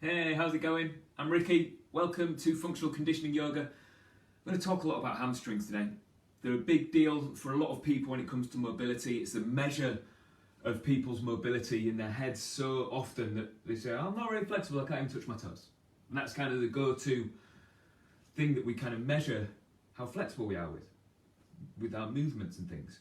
Hey, how's it going? I'm Ricky. Welcome to Functional Conditioning Yoga. I'm going to talk a lot about hamstrings today. They're a big deal for a lot of people when it comes to mobility. It's a measure of people's mobility in their heads so often that they say, I'm not very flexible, I can't even touch my toes. And that's kind of the go-to thing that we kind of measure how flexible we are with our movements and things.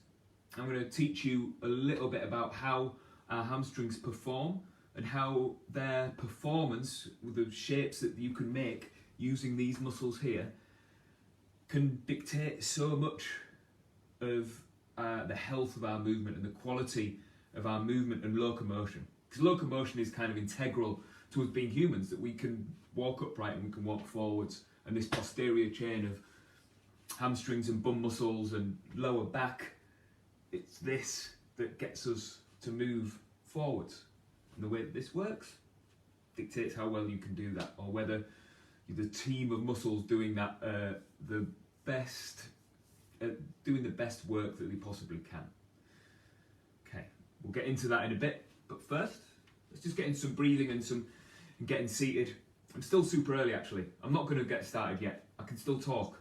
I'm going to teach you a little bit about how our hamstrings perform and how their performance, with the shapes that you can make using these muscles here, can dictate so much of the health of our movement and the quality of our movement and locomotion. Because locomotion is kind of integral to us being humans, that we can walk upright and we can walk forwards, and this posterior chain of hamstrings and bum muscles and lower back, it's this that gets us to move forwards. And the way that this works dictates how well you can do that, or whether you're the team of muscles doing that doing the best work that they possibly can. Okay, we'll get into that in a bit, but first let's just get into some breathing and getting seated. I'm still super early actually. I'm not going to get started yet. I can still talk.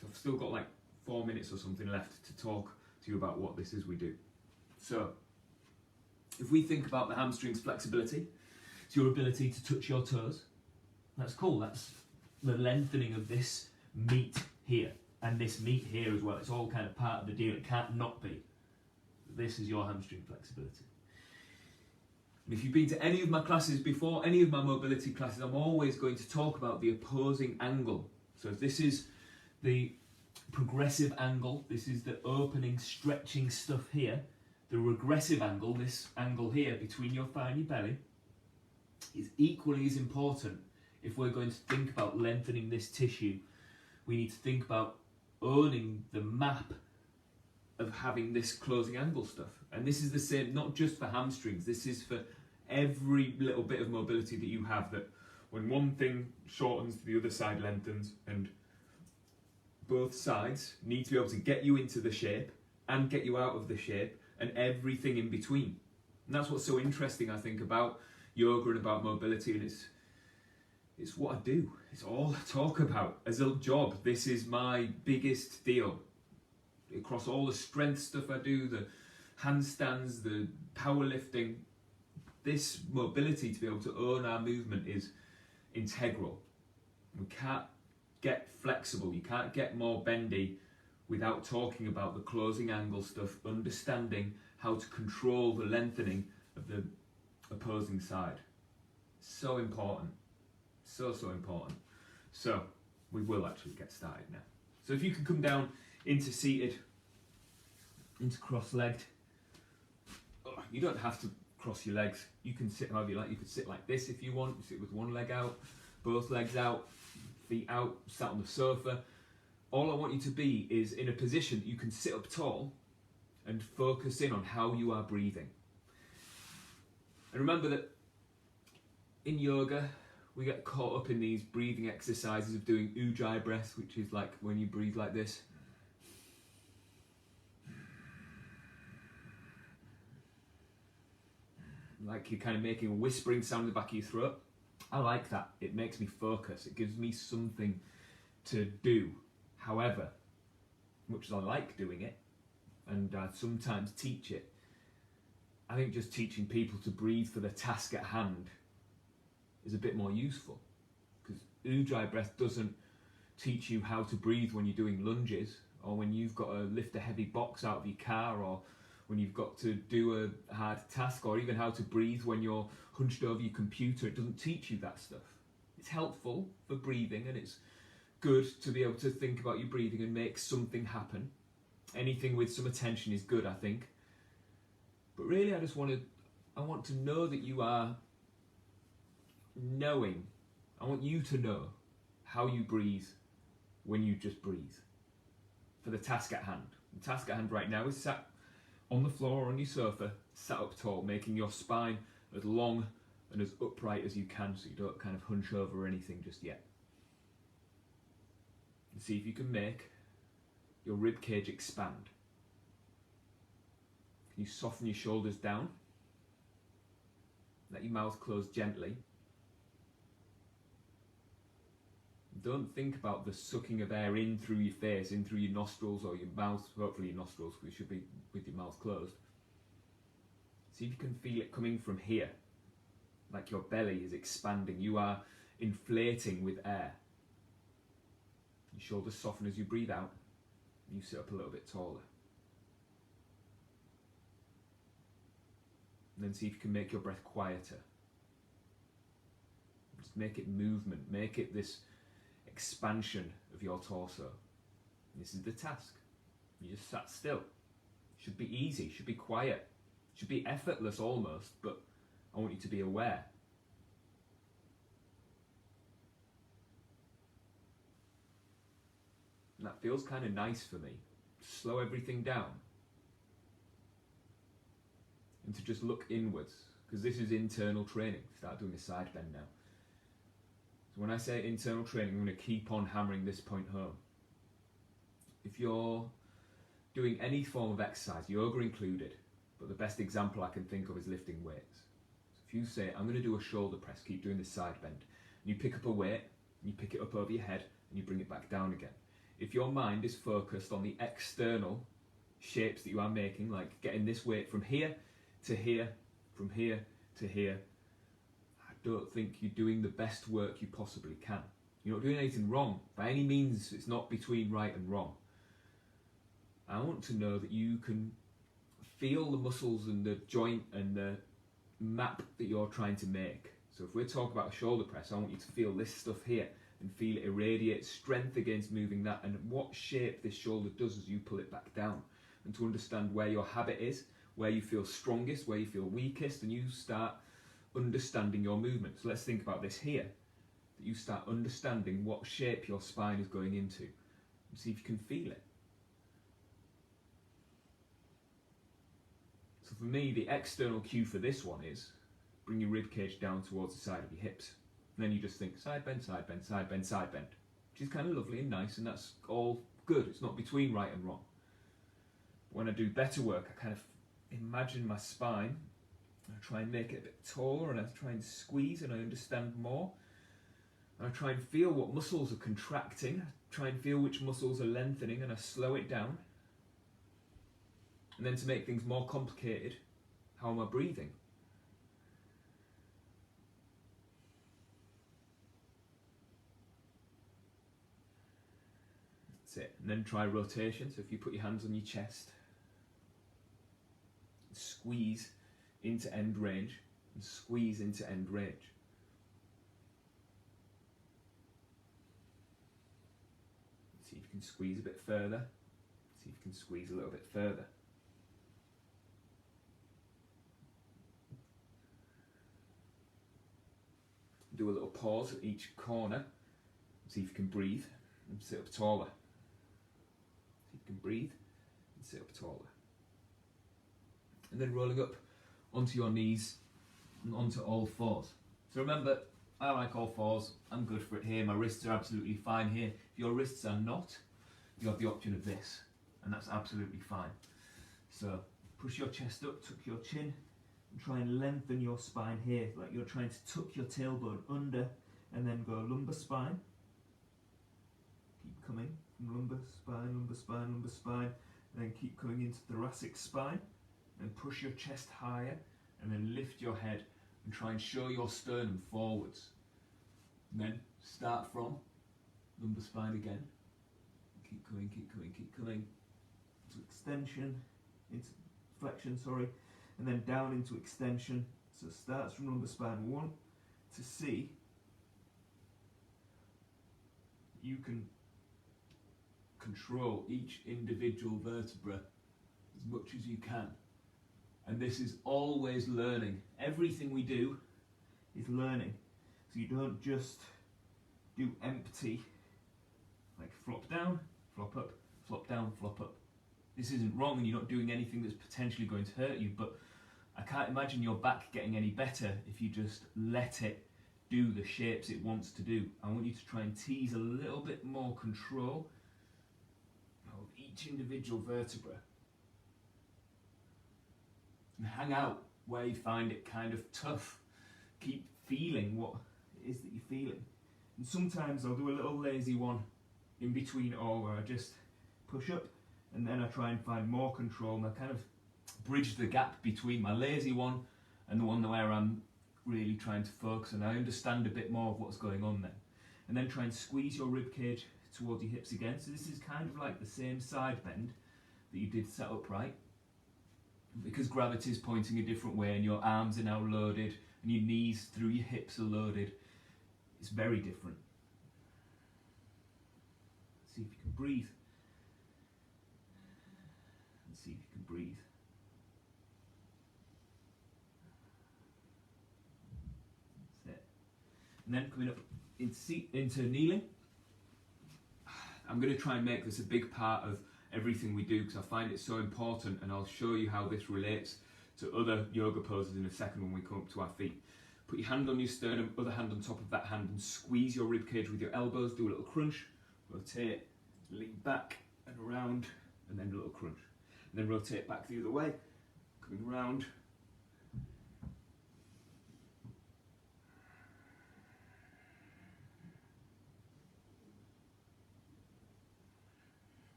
So I've still got like 4 minutes or something left to talk to you about what this is we do. So if we think about the hamstrings flexibility, it's your ability to touch your toes. That's cool. That's the lengthening of this meat here and this meat here as well. It's all kind of part of the deal. It can't not be. This is your hamstring flexibility. And if you've been to any of my classes before, any of my mobility classes, I'm always going to talk about the opposing angle. So if this is the progressive angle, this is the opening, stretching stuff here. The regressive angle, this angle here between your thigh and your belly, is equally as important. If we're going to think about lengthening this tissue, we need to think about owning the map of having this closing angle stuff. And this is the same, not just for hamstrings, this is for every little bit of mobility that you have, that when one thing shortens, the other side lengthens, and both sides need to be able to get you into the shape and get you out of the shape, and everything in between. And that's what's so interesting, I think, about yoga and about mobility, and it's what I do. It's all I talk about as a job. This is my biggest deal. Across all the strength stuff I do, the handstands, the powerlifting, this mobility, to be able to own our movement, is integral. We can't get flexible, you can't get more bendy without talking about the closing angle stuff, understanding how to control the lengthening of the opposing side. So important. So important. So we will actually get started now. So if you can come down into seated, into cross-legged. You don't have to cross your legs. You can sit however you like. You could sit like this if you want. Sit with one leg out, both legs out, feet out, sat on the sofa. All I want you to be is in a position that you can sit up tall and focus in on how you are breathing. And remember that in yoga, we get caught up in these breathing exercises of doing ujjayi breath, which is like when you breathe like this. Like you're kind of making a whispering sound in the back of your throat. I like that. It makes me focus. It gives me something to do. However, much as I like doing it, and I sometimes teach it, I think just teaching people to breathe for the task at hand is a bit more useful. Because ujjayi breath doesn't teach you how to breathe when you're doing lunges, or when you've got to lift a heavy box out of your car, or when you've got to do a hard task, or even how to breathe when you're hunched over your computer. It doesn't teach you that stuff. It's helpful for breathing, and it's good to be able to think about your breathing and make something happen. Anything with some attention is good, I think. But really, I want to know that you are knowing. I want you to know how you breathe when you just breathe. For the task at hand. The task at hand right now is sat on the floor or on your sofa, sat up tall, making your spine as long and as upright as you can, so you don't kind of hunch over or anything just yet. And see if you can make your rib cage expand. Can you soften your shoulders down? Let your mouth close gently. don't think about the sucking of air in through your face, in through your nostrils or your mouth, hopefully your nostrils, because you should be with your mouth closed. See if you can feel it coming from here, like your belly is expanding. You are inflating with air. Your shoulders soften as you breathe out. You sit up a little bit taller. And then see if you can make your breath quieter. Just make it movement, make it this expansion of your torso. And this is the task. You just sat still. Should be easy, should be quiet, should be effortless almost, but I want you to be aware. And that feels kind of nice for me. Slow everything down. And to just look inwards, because this is internal training. Start doing a side bend now. So when I say internal training, I'm going to keep on hammering this point home. If you're doing any form of exercise, yoga included, but the best example I can think of is lifting weights. So if you say, I'm going to do a shoulder press, keep doing this side bend, and you pick up a weight, and you pick it up over your head, and you bring it back down again. If your mind is focused on the external shapes that you are making, like getting this weight from here to here, from here to here, I don't think you're doing the best work you possibly can. You're not doing anything wrong. By any means, it's not between right and wrong. I want to know that you can feel the muscles and the joint and the map that you're trying to make. So if we're talking about a shoulder press, I want you to feel this stuff here and feel it irradiate strength against moving that, and what shape this shoulder does as you pull it back down, and to understand where your habit is, where you feel strongest, where you feel weakest, and you start understanding your movement. So let's think about this here, that you start understanding what shape your spine is going into, and see if you can feel it. So for me, the external cue for this one is bring your rib cage down towards the side of your hips. And then you just think side bend, side bend, side bend, side bend, which is kind of lovely and nice, and that's all good. It's not between right and wrong. But when I do better work, I kind of imagine my spine, and I try and make it a bit taller, and I try and squeeze, and I understand more. And I try and feel what muscles are contracting, I try and feel which muscles are lengthening, and I slow it down. And then to make things more complicated, how am I breathing? It. And then try rotation. So if you put your hands on your chest, squeeze into end range, and squeeze into end range. See if you can squeeze a bit further. See if you can squeeze a little bit further. Do a little pause at each corner. See if you can breathe and sit up taller. You can breathe and sit up taller. And then rolling up onto your knees and onto all fours. So remember, I like all fours. I'm good for it here. My wrists are absolutely fine here. If your wrists are not, you have the option of this, and that's absolutely fine. So push your chest up, tuck your chin, and try and lengthen your spine here, like you're trying to tuck your tailbone under, and then go lumbar spine. Keep coming. Lumbar spine, lumbar spine, lumbar spine, and then keep coming into thoracic spine, and push your chest higher, and then lift your head and try and show your sternum forwards. And then start from lumbar spine again. Keep coming, keep coming, keep coming. Into extension, into flexion, sorry, and then down into extension. So it starts from lumbar spine 1 to see you can control each individual vertebra as much as you can. And this is always learning. Everything we do is learning. So you don't just do empty, like flop down, flop up, flop down, flop up. This isn't wrong, and you're not doing anything that's potentially going to hurt you, but I can't imagine your back getting any better if you just let it do the shapes it wants to do. I want you to try and tease a little bit more control of each individual vertebra. And hang out where you find it kind of tough. Keep feeling what it is that you're feeling. And sometimes I'll do a little lazy one in between it all where I just push up and then I try and find more control, and I kind of bridge the gap between my lazy one and the one where I'm really trying to focus and I understand a bit more of what's going on then. And then try and squeeze your rib cage towards your hips again. So this is kind of like the same side bend that you did set upright. Because gravity is pointing a different way and your arms are now loaded and your knees through your hips are loaded, it's very different. See if you can breathe. And see if you can breathe. That's it. And then coming up into kneeling. I'm going to try and make this a big part of everything we do because I find it so important, and I'll show you how this relates to other yoga poses in a second when we come up to our feet. Put your hand on your sternum, other hand on top of that hand, and squeeze your rib cage with your elbows. Do a little crunch, rotate, lean back and around, and then a little crunch. And then rotate back the other way, coming around.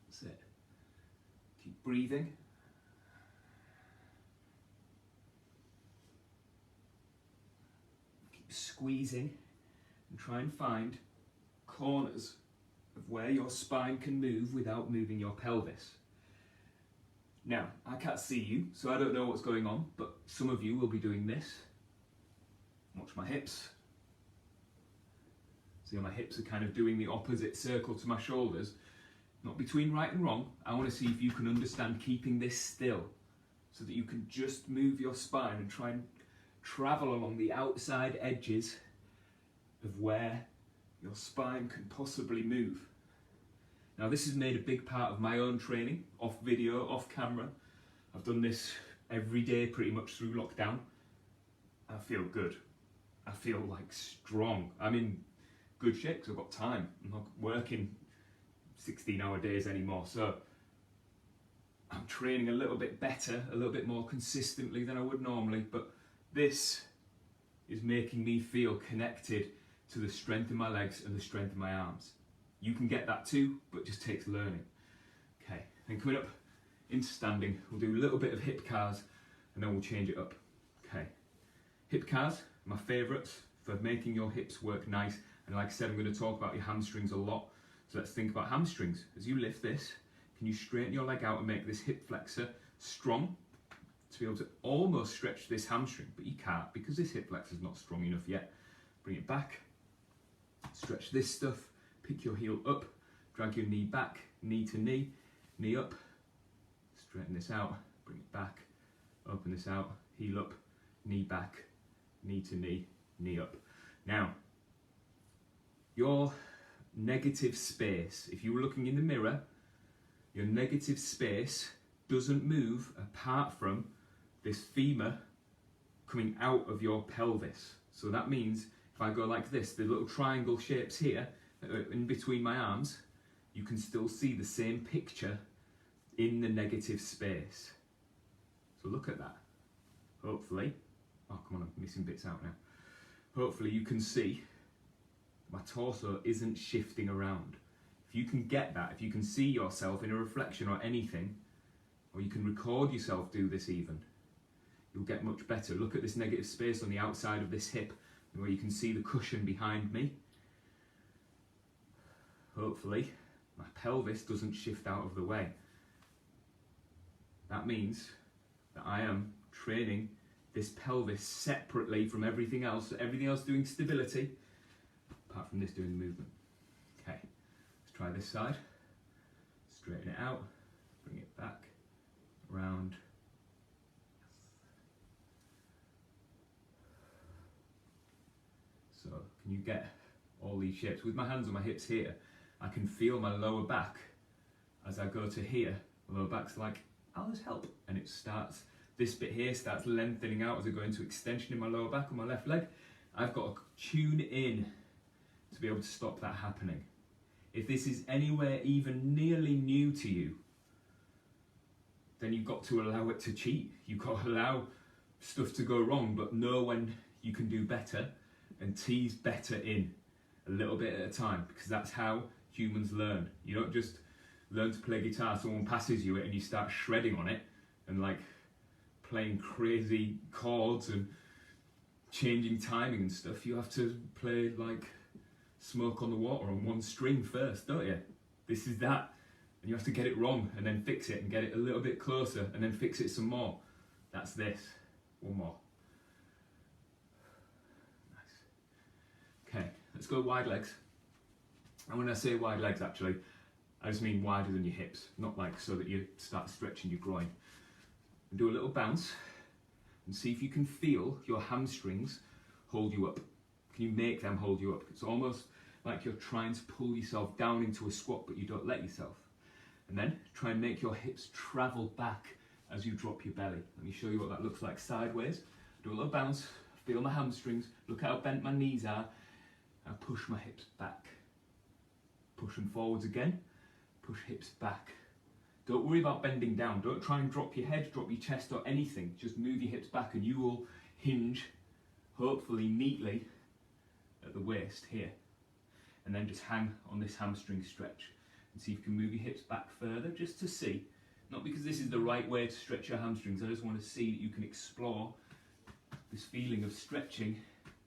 That's it. Keep breathing. Keep squeezing and try and find corners of where your spine can move without moving your pelvis. Now, I can't see you, so I don't know what's going on, but some of you will be doing this. Watch my hips. See how my hips are kind of doing the opposite circle to my shoulders. Not between right and wrong. I want to see if you can understand keeping this still so that you can just move your spine and try and travel along the outside edges of where your spine can possibly move. Now this has made a big part of my own training, off video, off camera. I've done this every day pretty much through lockdown. I feel good. I feel like strong. I'm in good shape because I've got time. I'm not working 16-hour days anymore, so I'm training a little bit better, a little bit more consistently than I would normally, but this is making me feel connected to the strength in my legs and the strength in my arms. You can get that too, but it just takes learning. Okay, and coming up into standing, we'll do a little bit of hip cars and then we'll change it up. Okay, hip cars, my favourites for making your hips work nice, and like I said, I'm going to talk about your hamstrings a lot. So let's think about hamstrings. As you lift this, can you straighten your leg out and make this hip flexor strong to be able to almost stretch this hamstring, but you can't because this hip flexor is not strong enough yet. Bring it back, stretch this stuff, pick your heel up, drag your knee back, knee to knee up, straighten this out, bring it back, open this out, heel up, knee back, knee to knee up. Now, your negative space, if you were looking in the mirror, your negative space doesn't move apart from this femur coming out of your pelvis. So that means if I go like this, the little triangle shapes here in between my arms, you can still see the same picture in the negative space. So look at that. Hopefully, oh come on, I'm missing bits out now. Hopefully you can see my torso isn't shifting around. If you can get that, if you can see yourself in a reflection or anything, or you can record yourself do this even, you'll get much better. Look at this negative space on the outside of this hip, where you can see the cushion behind me. Hopefully, my pelvis doesn't shift out of the way. That means that I am training this pelvis separately from everything else doing stability, apart from this doing the movement. Okay, let's try this side. Straighten it out, bring it back, round. So, can you get all these shapes? With my hands on my hips here, I can feel my lower back as I go to here. The lower back's like, I'll just help. And it starts, this bit here starts lengthening out as I go into extension in my lower back on my left leg. I've got to tune in to be able to stop that happening. If this is anywhere even nearly new to you, then you've got to allow it to cheat. You've got to allow stuff to go wrong, but know when you can do better and tease better in. a little bit at a time, because that's how humans learn. You don't just learn to play guitar, someone passes you it and you start shredding on it and like playing crazy chords and changing timing and stuff. You have to play like Smoke on the Water on one string first, don't you? This is that. And you have to get it wrong and then fix it and get it a little bit closer and then fix it some more. That's this. One more. Nice. Okay, let's go wide legs. And when I say wide legs, actually, I just mean wider than your hips, not like so that you start stretching your groin. And do a little bounce and see if you can feel your hamstrings hold you up. Can you make them hold you up? It's almost like you're trying to pull yourself down into a squat, but you don't let yourself. And then try and make your hips travel back as you drop your belly. Let me show you what that looks like sideways. Do a little bounce, feel my hamstrings, look how bent my knees are, and push my hips back. Push them forwards again, push hips back. Don't worry about bending down. Don't try and drop your head, drop your chest or anything. Just move your hips back and you will hinge, hopefully neatly, at the waist here. And then just hang on this hamstring stretch and see if you can move your hips back further, just to see. Not because this is the right way to stretch your hamstrings, I just want to see that you can explore this feeling of stretching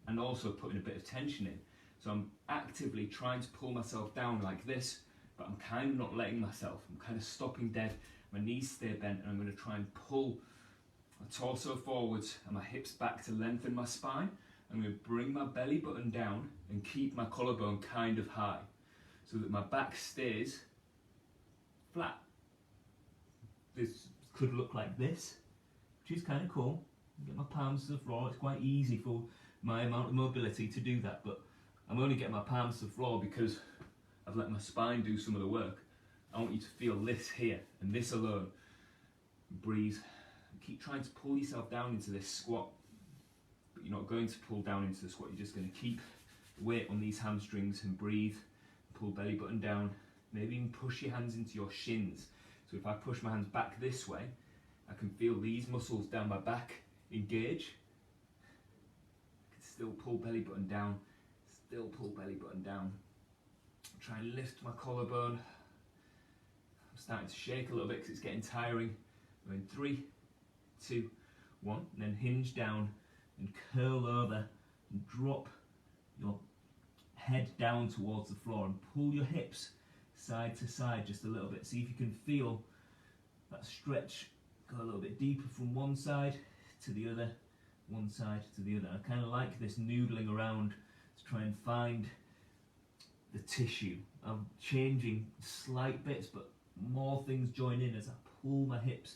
and also putting a bit of tension in. So I'm actively trying to pull myself down like this, but I'm kind of not letting myself. I'm kind of stopping dead. My knees stay bent and I'm going to try and pull my torso forwards and my hips back to lengthen my spine. I'm going to bring my belly button down and keep my collarbone kind of high so that my back stays flat. This could look like this, which is kind of cool. Get my palms to the floor. It's quite easy for my amount of mobility to do that, but I'm only getting my palms to the floor because I've let my spine do some of the work. I want you to feel this here and this alone. Breathe. Keep trying to pull yourself down into this squat, but you're not going to pull down into the squat. You're just going to keep the weight on these hamstrings and breathe. Pull belly button down. Maybe even push your hands into your shins. So if I push my hands back this way, I can feel these muscles down my back engage. I can still pull belly button down. Still pull belly button down. Try and lift my collarbone. I'm starting to shake a little bit because it's getting tiring. We're in 3, 2, 1, and then hinge down and curl over and drop your head down towards the floor and pull your hips side to side just a little bit. See if you can feel that stretch go a little bit deeper from one side to the other, one side to the other. I kind of like this noodling around to try and find the tissue. I'm changing slight bits, but more things join in as I pull my hips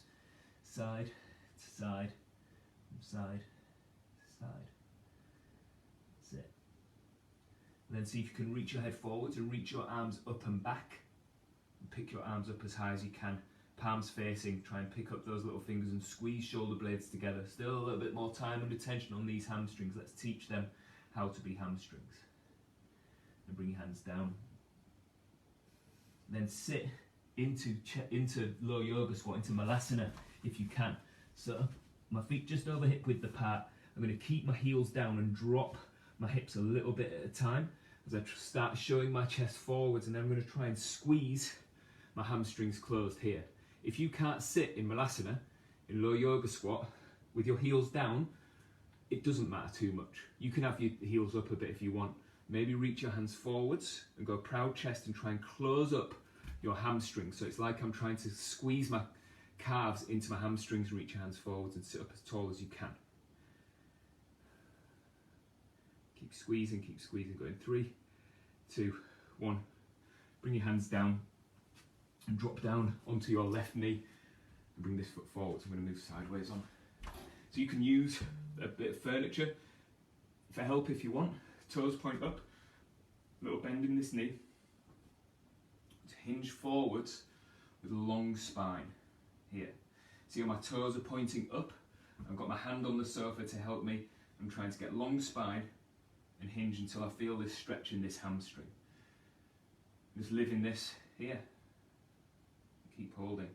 side to side, side to side. That's it. And then see if you can reach your head forwards and reach your arms up and back. And pick your arms up as high as you can. Palms facing, try and pick up those little fingers and squeeze shoulder blades together. Still a little bit more time and attention on these hamstrings. Let's teach them how to be hamstrings. And bring your hands down. Then sit into low yoga squat, into malasana if you can. So my feet just over hip width apart. I'm going to keep my heels down and drop my hips a little bit at a time as I start showing my chest forwards, and then I'm going to try and squeeze my hamstrings closed here. If you can't sit in malasana, in low yoga squat, with your heels down, it doesn't matter too much. You can have your heels up a bit if you want. Maybe reach your hands forwards and go proud chest and try and close up your hamstrings. So it's like I'm trying to squeeze my calves into my hamstrings. Reach your hands forwards and sit up as tall as you can. Keep squeezing, going 3, 2, 1. Bring your hands down and drop down onto your left knee and bring this foot forward. So I'm going to move sideways on. So you can use a bit of furniture for help if you want. Toes point up, little bend in this knee. To hinge forwards with a long spine here. See how my toes are pointing up? I've got my hand on the sofa to help me. I'm trying to get long spine and hinge until I feel this stretch in this hamstring. Just live in this here. Keep holding.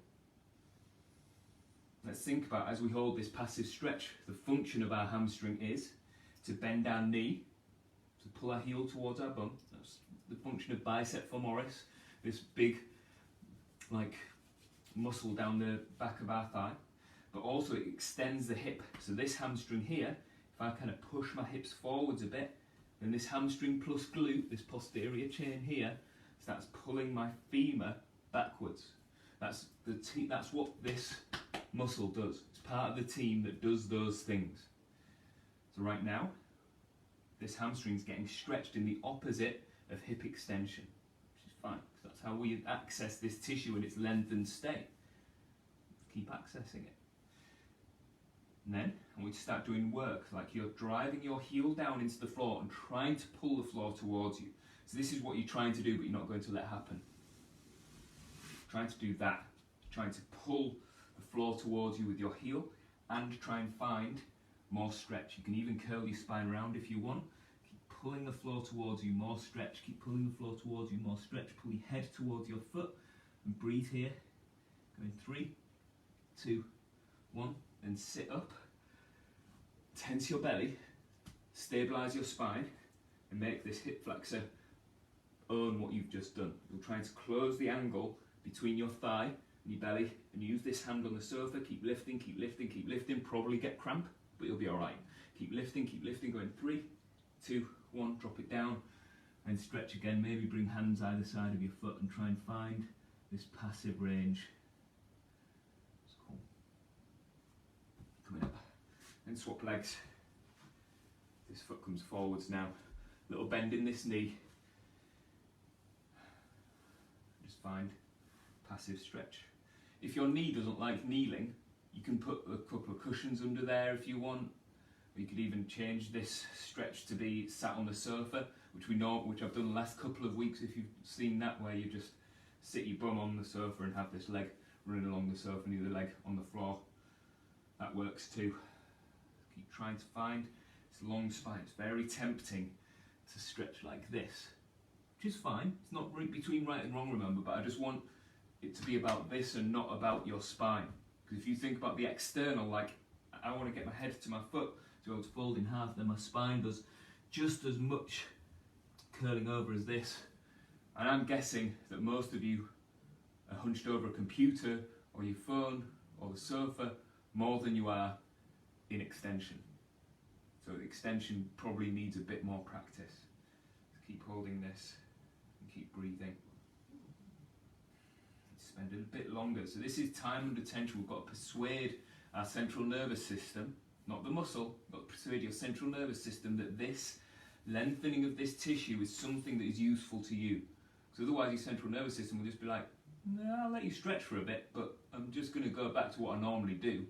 Let's think about, as we hold this passive stretch, the function of our hamstring is to bend our knee to pull our heel towards our bum. That's the function of bicep femoris, this big like muscle down the back of our thigh, but also it extends the hip. So this hamstring here, if I kind of push my hips forwards a bit, then this hamstring plus glute, this posterior chain here, starts pulling my femur backwards. That's what this muscle does. It's part of the team that does those things. So right now, this hamstring's getting stretched in the opposite of hip extension, which is fine, because that's how we access this tissue in its lengthened state. Keep accessing it. And then we start doing work like you're driving your heel down into the floor and trying to pull the floor towards you. So this is what you're trying to do, but you're not going to let happen. Trying to do that. Trying to pull the floor towards you with your heel and try and find more stretch. You can even curl your spine around if you want. Keep pulling the floor towards you, more stretch. Keep pulling the floor towards you, more stretch. Pull your head towards your foot and breathe here. Going 3, 2, 1. Then sit up. Tense your belly. Stabilize your spine and make this hip flexor own what you've just done. You're trying to close the angle between your thigh and your belly and use this hand on the sofa. Keep lifting, keep lifting, keep lifting. Probably get cramp, but you'll be all right. Keep lifting, going 3, 2, 1, drop it down and stretch again. Maybe bring hands either side of your foot and try and find this passive range. It's cool. Coming up. Then swap legs. This foot comes forwards now. Little bend in this knee. Just find passive stretch. If your knee doesn't like kneeling, you can put a couple of cushions under there if you want. Or you could even change this stretch to be sat on the sofa, which I've done the last couple of weeks. If you've seen that, where you just sit your bum on the sofa and have this leg running along the sofa and the other leg on the floor. That works too. Keep trying to find this long spine. It's very tempting to stretch like this, which is fine. It's not between right and wrong, remember, but I just want it to be about this and not about your spine. Because if you think about the external, like I want to get my head to my foot to be able to fold in half, then my spine does just as much curling over as this. And I'm guessing that most of you are hunched over a computer or your phone or the sofa more than you are in extension. So the extension probably needs a bit more practice. So keep holding this and keep breathing. Spend it a bit longer. So this is time under tension. We've got to persuade our central nervous system, not the muscle, but persuade your central nervous system that this lengthening of this tissue is something that is useful to you. Because otherwise your central nervous system will just be like, no, I'll let you stretch for a bit, but I'm just going to go back to what I normally do.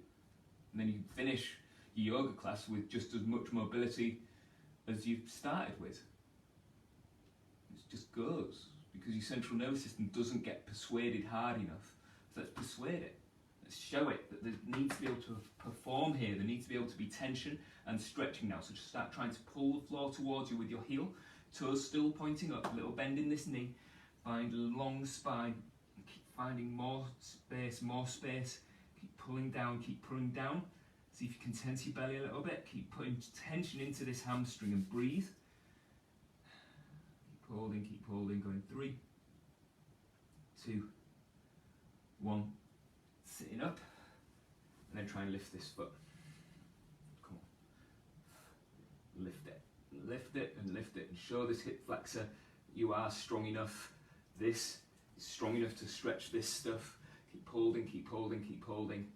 And then you finish your yoga class with just as much mobility as you started with. It just goes, because your central nervous system doesn't get persuaded hard enough. So let's persuade it. Let's show it that there needs to be able to perform here. There needs to be able to be tension and stretching now. So just start trying to pull the floor towards you with your heel. Toes still pointing up, a little bend in this knee. Find a long spine. Keep finding more space, more space. Keep pulling down, keep pulling down. See if you can tense your belly a little bit. Keep putting tension into this hamstring and breathe. Keep holding, going 3, 2, 1. Sitting up, and then try and lift this foot. Come on. Lift it, and lift it, and show this hip flexor you are strong enough. This is strong enough to stretch this stuff. Keep holding, keep holding, keep holding.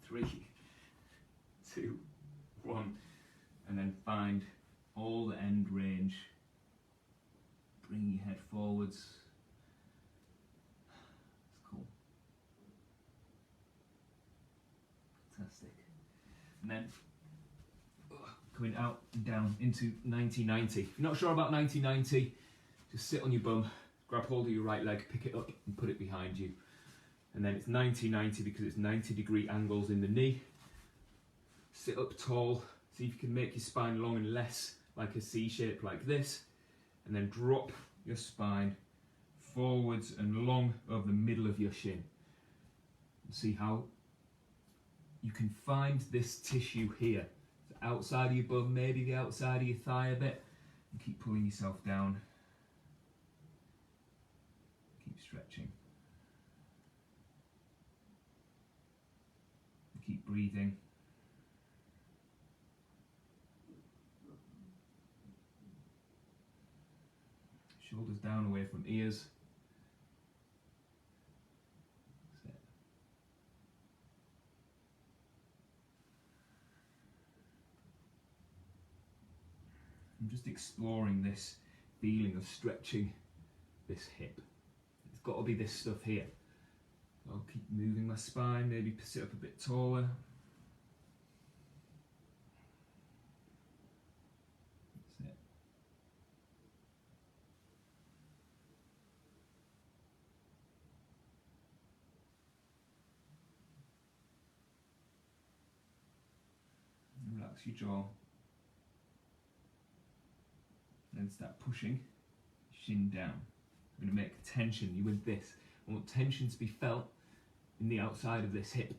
3, 2, 1, and then find all the end range. Bring your head forwards. It's cool. Fantastic. And then coming out and down into 90-90. If you're not sure about 90-90, just sit on your bum, grab hold of your right leg, pick it up and put it behind you. And then it's 90-90 because it's 90-degree angles in the knee. Sit up tall, see if you can make your spine long and less like a C shape like this. And then drop your spine forwards and long over the middle of your shin. And see how you can find this tissue here. So outside of your bum, maybe the outside of your thigh a bit, and keep pulling yourself down. Keep stretching. Keep breathing. Shoulders down away from ears. That's it. I'm just exploring this feeling of stretching this hip. It's got to be this stuff here. I'll keep moving my spine, maybe sit up a bit taller. That's it. Relax your jaw. Then start pushing, shin down. I'm going to make tension. You with this. I want tension to be felt in the outside of this hip.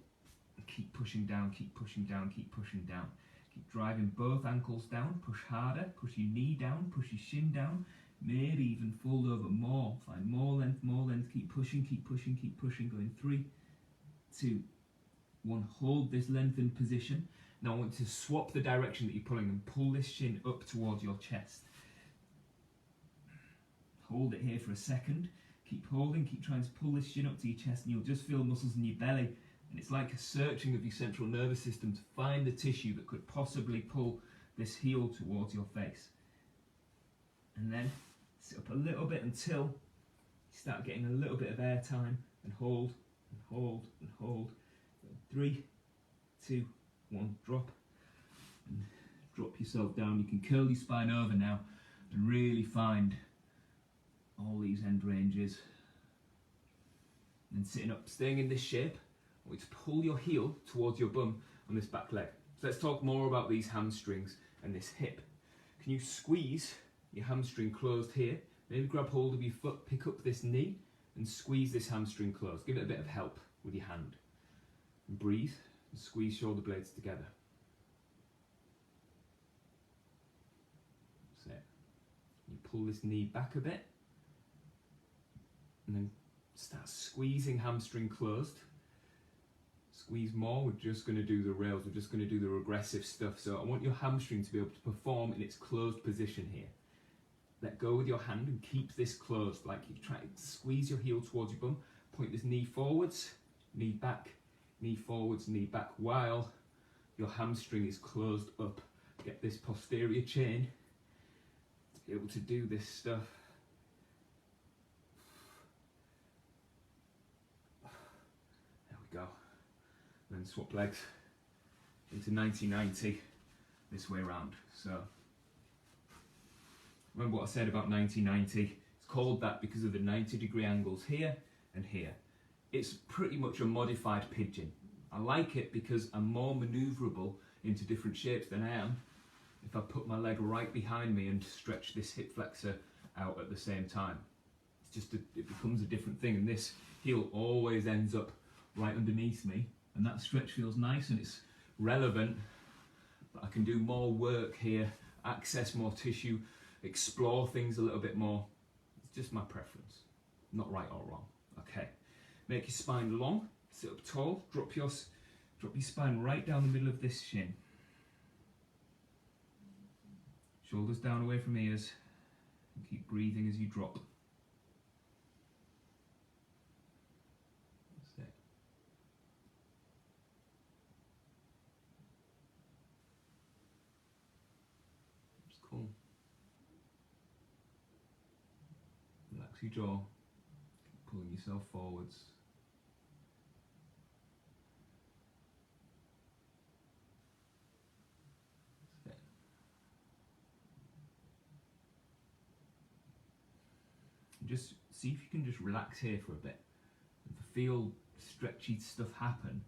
Keep pushing down, keep pushing down, keep pushing down. Keep driving both ankles down, push harder, push your knee down, push your shin down, maybe even fold over more. Find more length, keep pushing, keep pushing, keep pushing. Going 3, 2, 1. Hold this lengthened position. Now I want to swap the direction that you're pulling and pull this shin up towards your chest. Hold it here for a second. Keep holding, keep trying to pull this shin up to your chest, and you'll just feel muscles in your belly. And it's like a searching of your central nervous system to find the tissue that could possibly pull this heel towards your face. And then sit up a little bit until you start getting a little bit of air time, and hold, and hold, and hold. 3, 2, 1, drop. And drop yourself down. You can curl your spine over now and really find all these end ranges. And sitting up, staying in this shape, I want you to pull your heel towards your bum on this back leg. So let's talk more about these hamstrings and this hip. Can you squeeze your hamstring closed here? Maybe grab hold of your foot, pick up this knee and squeeze this hamstring closed. Give it a bit of help with your hand. And breathe and squeeze shoulder blades together. That's it. You pull this knee back a bit. And then start squeezing hamstring closed. Squeeze more, we're just going to do the rails, we're just going to do the regressive stuff. So I want your hamstring to be able to perform in its closed position here. Let go with your hand and keep this closed, like you try to squeeze your heel towards your bum, point this knee forwards, knee back, knee forwards, knee back, while your hamstring is closed up. Get this posterior chain to be able to do this stuff. Go. And then swap legs into 90-90 this way around. So remember what I said about 90-90? It's called that because of the 90-degree angles here and here. It's pretty much a modified pigeon. I like it because I'm more manoeuvrable into different shapes than I am if I put my leg right behind me and stretch this hip flexor out at the same time. It's just it becomes a different thing, and this heel always ends up right underneath me, and that stretch feels nice and it's relevant, but I can do more work here, access more tissue, explore things a little bit more. It's just my preference, not right or wrong. Okay, make your spine long, sit up tall, drop your spine right down the middle of this shin. Shoulders down away from ears, and keep breathing as you drop. Cool. Relax your jaw, keep pulling yourself forwards. That's it. And just see if you can just relax here for a bit and feel stretchy stuff happen.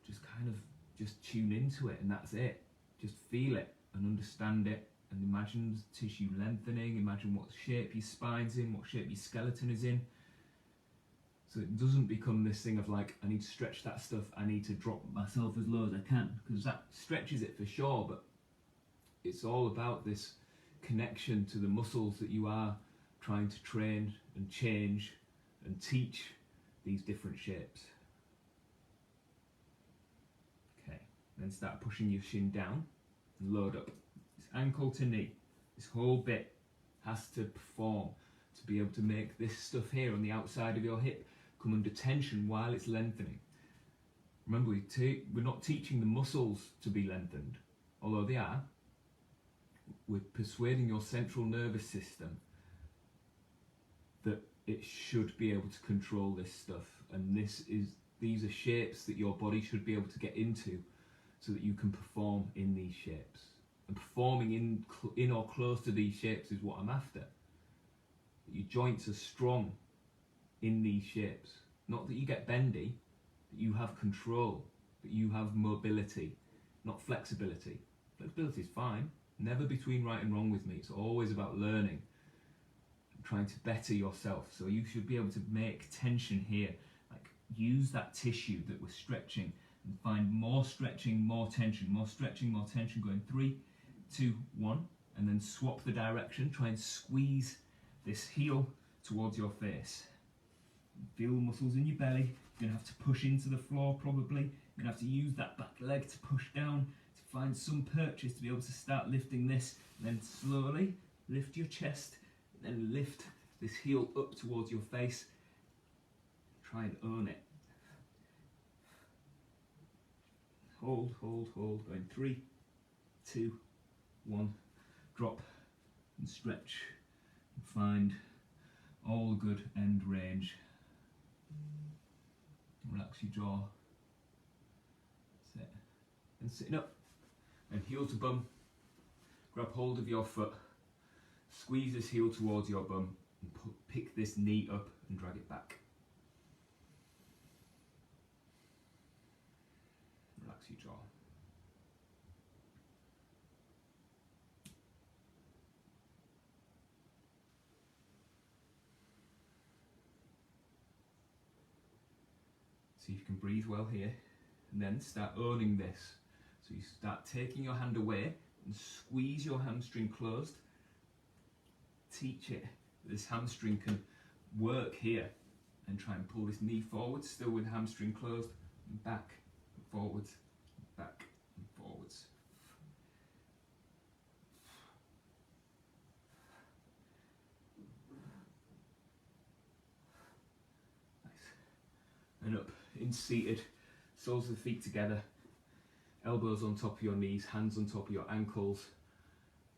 Just kind of just tune into it, and that's it. Just feel it and understand it, and imagine the tissue lengthening, imagine what shape your spine's in, what shape your skeleton is in. So it doesn't become this thing of like, I need to stretch that stuff, I need to drop myself as low as I can, because that stretches it for sure, but it's all about this connection to the muscles that you are trying to train and change and teach these different shapes. Okay, then start pushing your shin down and load up. This ankle to knee, this whole bit has to perform to be able to make this stuff here on the outside of your hip come under tension while it's lengthening. Remember, we're not teaching the muscles to be lengthened, although they are. We're persuading your central nervous system that it should be able to control this stuff, and these are shapes that your body should be able to get into so that you can perform in these shapes. And performing in or close to these shapes is what I'm after. Your joints are strong in these shapes. Not that you get bendy, that you have control, that you have mobility, not flexibility. Flexibility is fine, never between right and wrong with me. It's always about learning, trying to better yourself. So you should be able to make tension here, like use that tissue that we're stretching and find more stretching, more tension, more stretching, more tension, going 3, 2, 1, and then swap the direction. Try and squeeze this heel towards your face. Feel the muscles in your belly. You're going to have to push into the floor probably. You're going to have to use that back leg to push down, to find some purchase to be able to start lifting this, and then slowly lift your chest, and then lift this heel up towards your face. Try and own it. Hold, hold, hold. Going 3, 2, 1. Drop and stretch. And find all good end range. Relax your jaw. Sit. And sitting up. And heel to bum. Grab hold of your foot. Squeeze this heel towards your bum. And pick this knee up and drag it back. Relax your jaw. See if you can breathe well here, and then start owning this. So you start taking your hand away and squeeze your hamstring closed. Teach it that this hamstring can work here, and try and pull this knee forward, still with hamstring closed, and back and forwards, back and forwards. Nice. And up. In seated, soles of the feet together, elbows on top of your knees, hands on top of your ankles,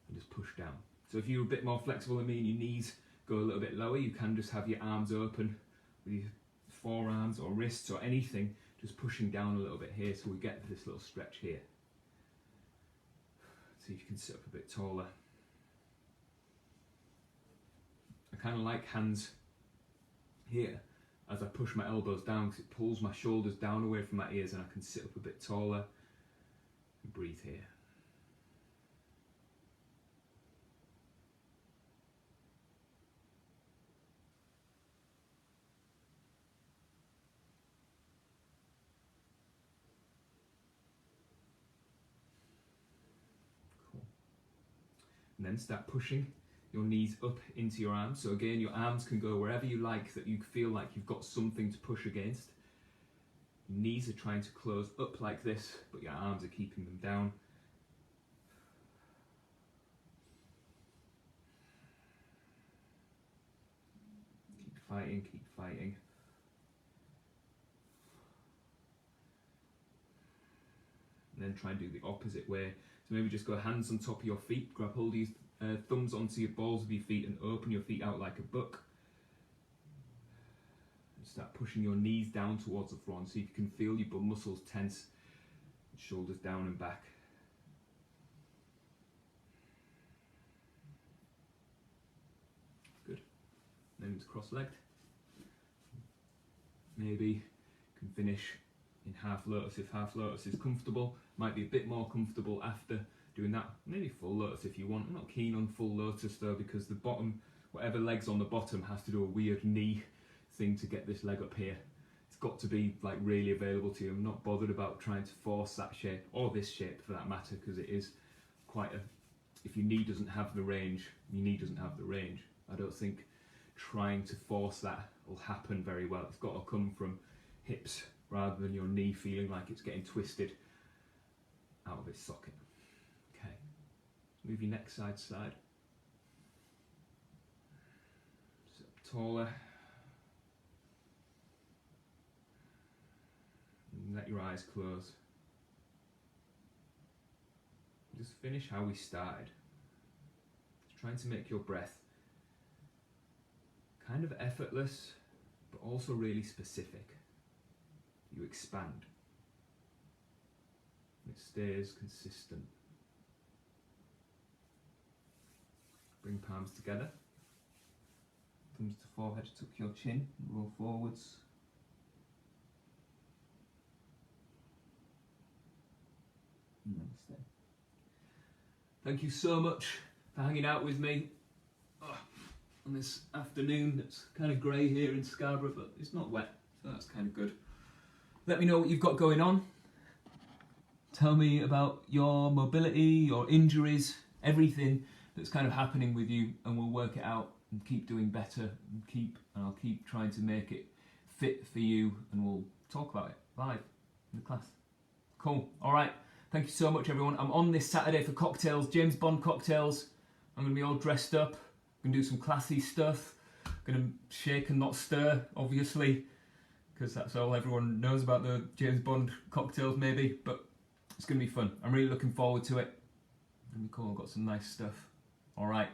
and just push down. So if you're a bit more flexible than me and your knees go a little bit lower, you can just have your arms open with your forearms or wrists or anything, just pushing down a little bit here so we get this little stretch here. See if you can sit up a bit taller. I kind of like hands here as I push my elbows down, because it pulls my shoulders down away from my ears and I can sit up a bit taller and breathe here. Cool. And then start pushing your knees up into your arms. So again, your arms can go wherever you like, that you feel like you've got something to push against. Your knees are trying to close up like this, but your arms are keeping them down. Keep fighting, keep fighting. And then try and do the opposite way. So maybe just go hands on top of your feet, grab hold of your thumbs onto your balls of your feet and open your feet out like a book. And start pushing your knees down towards the floor and see if you can feel your bum muscles tense, shoulders down and back. Good. Then it's cross-legged. Maybe you can finish in half lotus if half lotus is comfortable. Might be a bit more comfortable after doing that. Maybe full lotus if you want. I'm not keen on full lotus though, because the bottom, whatever leg's on the bottom, has to do a weird knee thing to get this leg up here. It's got to be like really available to you. I'm not bothered about trying to force that shape, or this shape for that matter, because it is quite a, if your knee doesn't have the range, your knee doesn't have the range. I don't think trying to force that will happen very well. It's got to come from hips rather than your knee feeling like it's getting twisted out of its socket. Okay, move your neck side to side. Sit up taller. And let your eyes close. Just finish how we started. Just trying to make your breath kind of effortless, but also really specific. You expand. It stays consistent. Bring palms together. Thumbs to forehead, tuck your chin, roll forwards. Namaste. Thank you so much for hanging out with me on this afternoon. It's kind of grey here in Scarborough, but it's not wet, so that's kind of good. Let me know what you've got going on. Tell me about your mobility, your injuries, everything that's kind of happening with you, and we'll work it out and keep doing better, and I'll keep trying to make it fit for you, and we'll talk about it live in the class. Cool. All right. Thank you so much, everyone. I'm on this Saturday for cocktails, James Bond cocktails. I'm going to be all dressed up. I'm going to do some classy stuff. I'm going to shake and not stir, obviously, because that's all everyone knows about the James Bond cocktails, maybe. But it's going to be fun. I'm really looking forward to it. It's going to be cool. I've got some nice stuff. All right.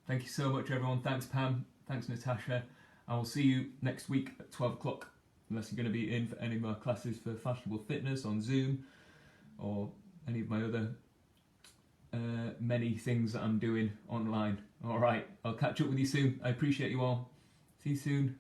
Thank you so much, everyone. Thanks, Pam. Thanks, Natasha. I will see you next week at 12 o'clock, unless you're going to be in for any of my classes for Fashionable Fitness on Zoom, or any of my other many things that I'm doing online. All right, I'll catch up with you soon. I appreciate you all. See you soon.